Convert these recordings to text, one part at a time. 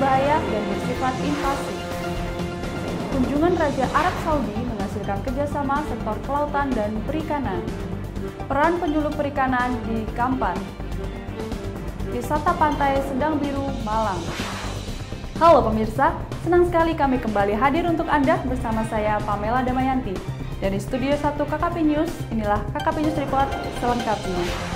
berbahaya dan bersifat invasif. Kunjungan Raja Arab Saudi menghasilkan kerjasama sektor kelautan dan perikanan. Peran penyuluh perikanan di Kampar. Wisata pantai Sedang Biru, Malang. Halo pemirsa, senang sekali kami kembali hadir untuk Anda bersama saya Pamela Damayanti. Dari Studio 1 KKP News, inilah KKP News Report selengkapnya.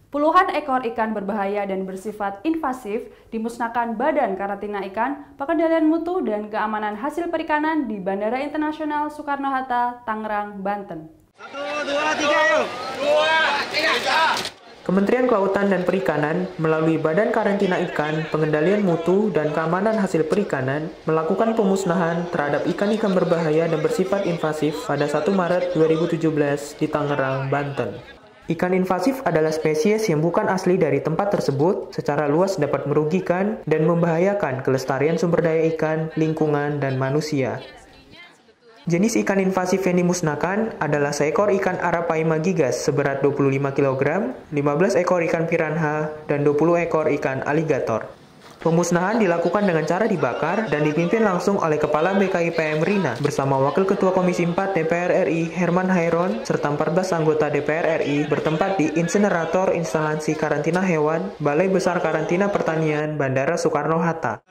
Puluhan ekor ikan berbahaya dan bersifat invasif dimusnahkan Badan Karantina Ikan, Pengendalian Mutu dan Keamanan Hasil Perikanan di Bandara Internasional Soekarno-Hatta, Tangerang, Banten. 1, 2, 3, yuk! 2, 3! Kementerian Kelautan dan Perikanan melalui Badan Karantina Ikan, Pengendalian Mutu dan Keamanan Hasil Perikanan melakukan pemusnahan terhadap ikan-ikan berbahaya dan bersifat invasif pada 1 Maret 2017 di Tangerang, Banten. Ikan invasif adalah spesies yang bukan asli dari tempat tersebut, secara luas dapat merugikan dan membahayakan kelestarian sumber daya ikan, lingkungan, dan manusia. Jenis ikan invasif yang dimusnahkan adalah seekor ikan Arapaima gigas seberat 25 kg, 15 ekor ikan piranha, dan 20 ekor ikan aligator. Pemusnahan dilakukan dengan cara dibakar dan dipimpin langsung oleh Kepala BKIPM Rina bersama Wakil Ketua Komisi 4 DPR RI Herman Hairon serta 14 anggota DPR RI bertempat di insinerator instalasi karantina hewan Balai Besar Karantina Pertanian Bandara Soekarno-Hatta.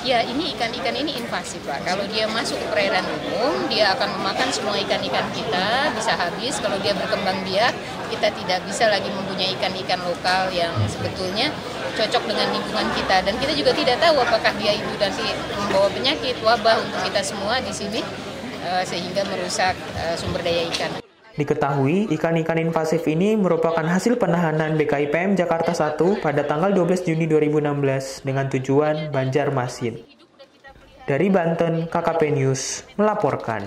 Ya, ini ikan-ikan ini invasif, Pak. Kalau dia masuk ke perairan umum, dia akan memakan semua ikan-ikan kita, bisa habis. Kalau dia berkembang biak, kita tidak bisa lagi mempunyai ikan-ikan lokal yang sebetulnya cocok dengan lingkungan kita. Dan kita juga tidak tahu apakah dia itu nanti membawa penyakit, wabah untuk kita semua di sini, sehingga merusak sumber daya ikan. Diketahui, ikan-ikan invasif ini merupakan hasil penahanan BKIPM Jakarta 1 pada tanggal 12 Juni 2016 dengan tujuan Banjarmasin. Dari Banten, KKP News melaporkan.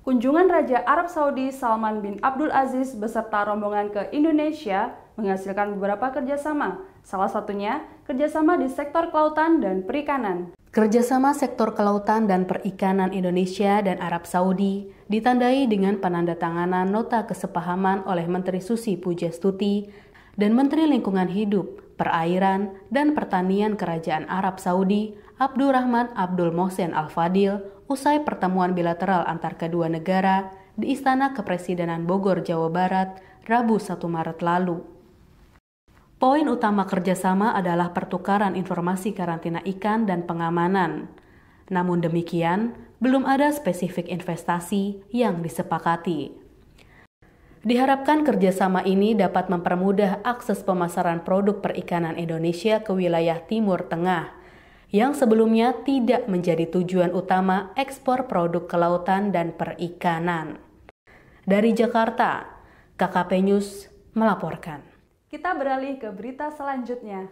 Kunjungan Raja Arab Saudi Salman bin Abdul Aziz beserta rombongan ke Indonesia menghasilkan beberapa kerjasama, salah satunya kerjasama di sektor kelautan dan perikanan. Kerjasama sektor kelautan dan perikanan Indonesia dan Arab Saudi ditandai dengan penandatanganan nota kesepahaman oleh Menteri Susi Pujastuti dan Menteri Lingkungan Hidup, Perairan, dan Pertanian Kerajaan Arab Saudi, Abdurrahman Abdul Mohsen Al-Fadil, usai pertemuan bilateral antar kedua negara di Istana Kepresidenan Bogor, Jawa Barat, Rabu 1 Maret lalu. Poin utama kerjasama adalah pertukaran informasi karantina ikan dan pengamanan. Namun demikian, belum ada spesifik investasi yang disepakati. Diharapkan kerjasama ini dapat mempermudah akses pemasaran produk perikanan Indonesia ke wilayah Timur Tengah, yang sebelumnya tidak menjadi tujuan utama ekspor produk kelautan dan perikanan. Dari Jakarta, KKP News melaporkan. Kita beralih ke berita selanjutnya.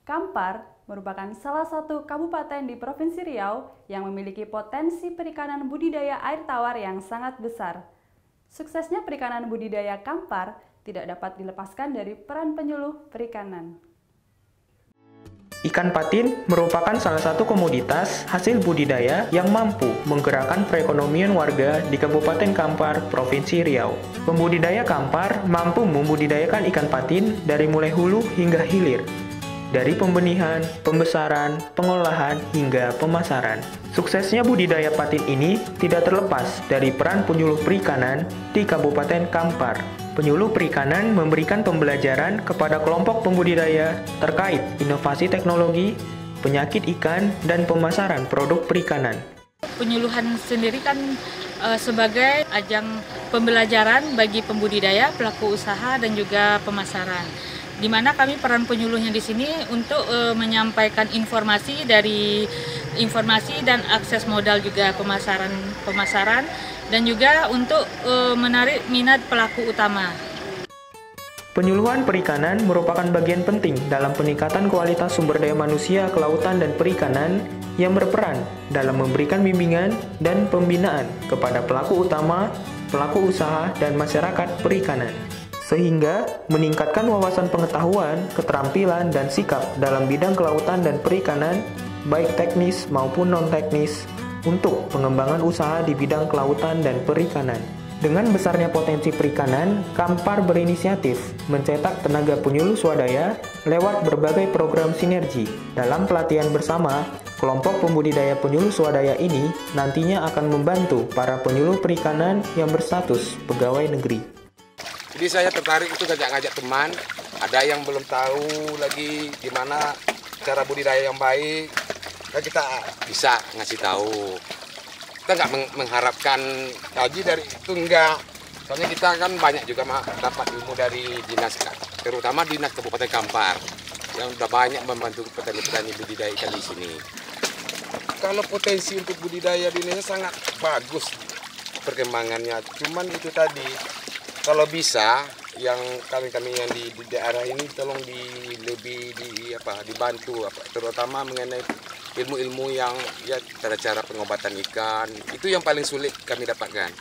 Kampar merupakan salah satu kabupaten di Provinsi Riau yang memiliki potensi perikanan budidaya air tawar yang sangat besar. Suksesnya perikanan budidaya Kampar tidak dapat dilepaskan dari peran penyuluh perikanan. Ikan patin merupakan salah satu komoditas hasil budidaya yang mampu menggerakkan perekonomian warga di Kabupaten Kampar, Provinsi Riau. Pembudidaya Kampar mampu membudidayakan ikan patin dari mulai hulu hingga hilir, dari pembenihan, pembesaran, pengolahan, hingga pemasaran. Suksesnya budidaya patin ini tidak terlepas dari peran penyuluh perikanan di Kabupaten Kampar. Penyuluh perikanan memberikan pembelajaran kepada kelompok pembudidaya terkait inovasi teknologi, penyakit ikan, dan pemasaran produk perikanan. Penyuluhan sendiri kan sebagai ajang pembelajaran bagi pembudidaya, pelaku usaha, dan juga pemasaran. Di mana kami peran penyuluhnya di sini untuk menyampaikan informasi dan akses modal juga pemasaran dan juga untuk menarik minat pelaku utama. Penyuluhan perikanan merupakan bagian penting dalam peningkatan kualitas sumber daya manusia kelautan dan perikanan yang berperan dalam memberikan bimbingan dan pembinaan kepada pelaku utama, pelaku usaha, dan masyarakat perikanan, sehingga meningkatkan wawasan pengetahuan, keterampilan, dan sikap dalam bidang kelautan dan perikanan, baik teknis maupun non-teknis, untuk pengembangan usaha di bidang kelautan dan perikanan. Dengan besarnya potensi perikanan, Kampar berinisiatif mencetak tenaga penyuluh swadaya lewat berbagai program sinergi. Dalam pelatihan bersama, kelompok pembudidaya penyuluh swadaya ini nantinya akan membantu para penyuluh perikanan yang berstatus pegawai negeri. Jadi saya tertarik itu ngajak teman, ada yang belum tahu lagi gimana cara budidaya yang baik, kan kita bisa ngasih tahu. Kita nggak mengharapkan gaji dari itu, enggak. Soalnya kita kan banyak juga dapat ilmu dari dinas, terutama dinas Kabupaten Kampar yang udah banyak membantu petani-petani budidaya ikan di sini. Kalau potensi untuk budidaya di Indonesia sangat bagus perkembangannya. Cuman itu tadi, kalau bisa yang kami yang di daerah ini tolong dibantu, terutama mengenai ilmu-ilmu yang cara pengobatan ikan. Itu yang paling sulit kami dapatkan.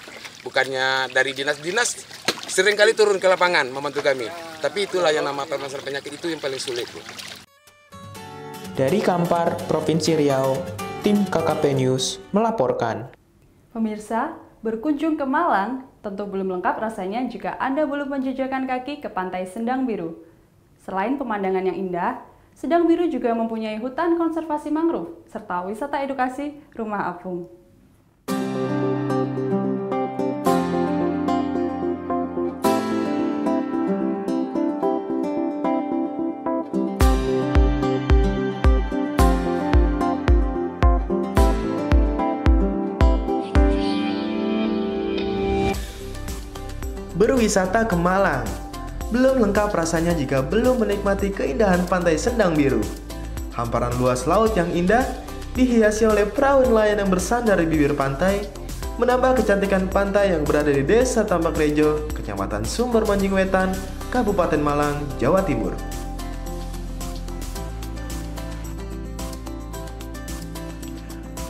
Bukannya dari dinas sering kali turun ke lapangan membantu kami, tapi itulah yang nama permasalahan penyakit itu yang paling sulit. Dari Kampar, Provinsi Riau, tim KKP News melaporkan. Pemirsa, berkunjung ke Malang tentu belum lengkap rasanya jika Anda belum menjejakkan kaki ke Pantai Sendang Biru. Selain pemandangan yang indah, Sendang Biru juga mempunyai hutan konservasi mangrove serta wisata edukasi Rumah Apung. Berwisata ke Malang belum lengkap rasanya jika belum menikmati keindahan Pantai Sendang Biru. Hamparan luas laut yang indah dihiasi oleh perahu nelayan yang bersandar di bibir pantai, menambah kecantikan pantai yang berada di Desa Tambak Rejo, Kecamatan Sumber Manjing Wetan, Kabupaten Malang, Jawa Timur.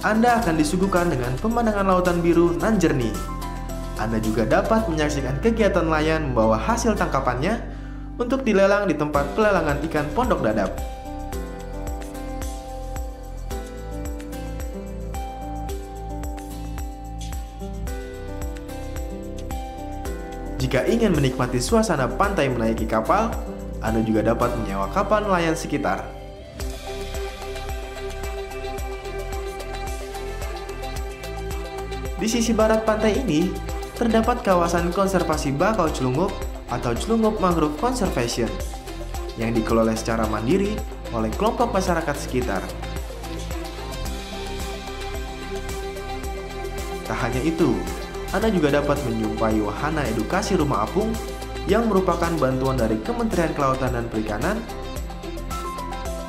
Anda akan disuguhkan dengan pemandangan lautan biru nan jernih. Anda juga dapat menyaksikan kegiatan nelayan membawa hasil tangkapannya untuk dilelang di tempat pelelangan ikan Pondok Dadap. Jika ingin menikmati suasana pantai menaiki kapal, Anda juga dapat menyewa kapal nelayan sekitar. Di sisi barat pantai ini, terdapat kawasan konservasi bakau celungup atau celungup mangrove conservation yang dikelola secara mandiri oleh kelompok masyarakat sekitar. Tak hanya itu, Anda juga dapat menjumpai wahana edukasi Rumah Apung yang merupakan bantuan dari Kementerian Kelautan dan Perikanan.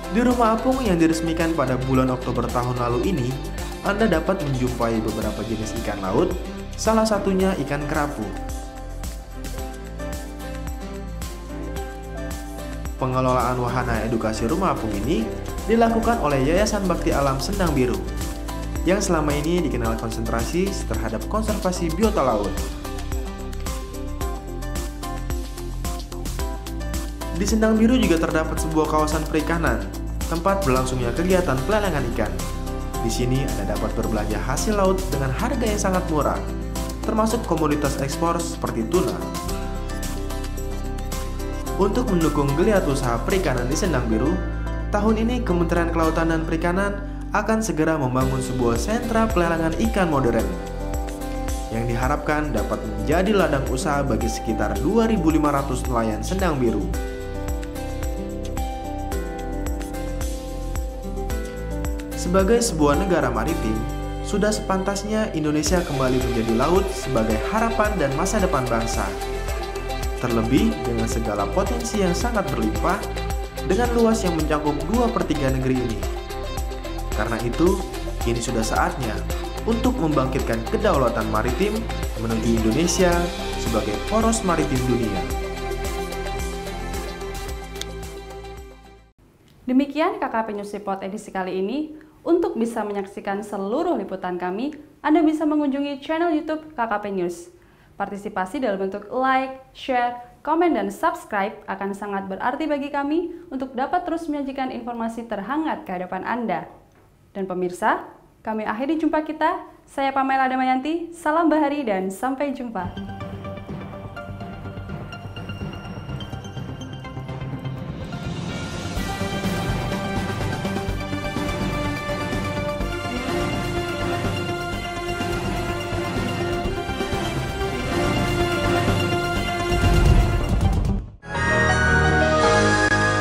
Di Rumah Apung yang diresmikan pada bulan Oktober tahun lalu ini, Anda dapat menjumpai beberapa jenis ikan laut, salah satunya ikan kerapu. Pengelolaan wahana edukasi Rumah Apung ini dilakukan oleh Yayasan Bakti Alam Sendang Biru, yang selama ini dikenal konsentrasi terhadap konservasi biota laut. Di Sendang Biru juga terdapat sebuah kawasan perikanan, tempat berlangsungnya kegiatan pelelangan ikan. Di sini Anda dapat berbelanja hasil laut dengan harga yang sangat murah, termasuk komoditas ekspor seperti tuna. Untuk mendukung geliat usaha perikanan di Sendang Biru, tahun ini Kementerian Kelautan dan Perikanan akan segera membangun sebuah sentra pelelangan ikan modern yang diharapkan dapat menjadi ladang usaha bagi sekitar 2.500 nelayan Sendang Biru. Sebagai sebuah negara maritim, sudah sepantasnya Indonesia kembali menjadi laut sebagai harapan dan masa depan bangsa. Terlebih dengan segala potensi yang sangat berlimpah dengan luas yang mencakup 2/3 negeri ini. Karena itu, kini sudah saatnya untuk membangkitkan kedaulatan maritim menuju Indonesia sebagai poros maritim dunia. Demikian KKP News Report edisi kali ini. Untuk bisa menyaksikan seluruh liputan kami, Anda bisa mengunjungi channel YouTube KKP News. Partisipasi dalam bentuk like, share, komen, dan subscribe akan sangat berarti bagi kami untuk dapat terus menyajikan informasi terhangat ke hadapan Anda. Dan pemirsa, Kami akhiri jumpa kita. Saya Pamela Damayanti, salam bahari dan sampai jumpa.